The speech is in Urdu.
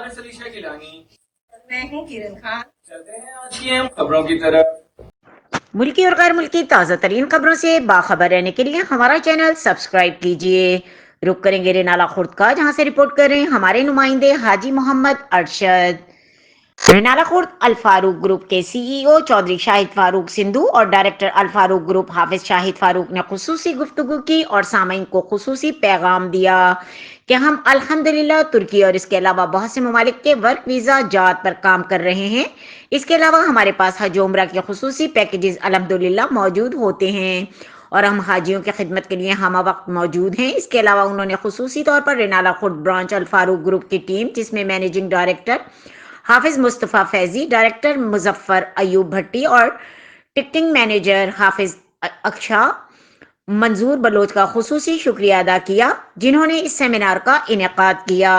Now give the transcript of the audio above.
نام ہے سلیشا گیلانی۔ میں ہوں کرن خان۔ چلتے ہیں آج کی اہم خبروں کی طرف۔ ملکی اور غیر ملکی تازہ ترین خبروں سے باخبر رہنے کے لیے ہمارا چینل سبسکرائب کیجیے۔ رک کریں گے رینالہ خورد کا، جہاں سے رپورٹ کر رہے ہیں ہمارے نمائندے حاجی محمد ارشد۔ رینالہ خورد الفاروق گروپ کے سی ای او چودھری شاہد فاروق سندھو اور ڈائریکٹر الفاروق گروپ حافظ شاہد فاروق نے خصوصی گفتگو کی اور سامعین کو خصوصی پیغام دیا کہ ہم الحمدللہ ترکی اور اس کے علاوہ بہت سے ممالک کے ورک ویزا جات پر کام کر رہے ہیں۔ اس کے علاوہ ہمارے پاس حج و عمرہ کے خصوصی پیکیجز الحمدللہ موجود ہوتے ہیں اور ہم حاجیوں کی خدمت کے لیے ہمہ وقت موجود ہیں۔ اس کے علاوہ انہوں نے خصوصی طور پر رینالہ خورد برانچ الفاروق گروپ کی ٹیم، جس میں مینیجنگ ڈائریکٹر حافظ مصطفیٰ فیضی، ڈائریکٹر مظفر ایوب بھٹی اور ٹکٹنگ مینیجر حافظ اکشا منظور بلوچ کا خصوصی شکریہ ادا کیا، جنہوں نے اس سیمینار کا انعقاد کیا۔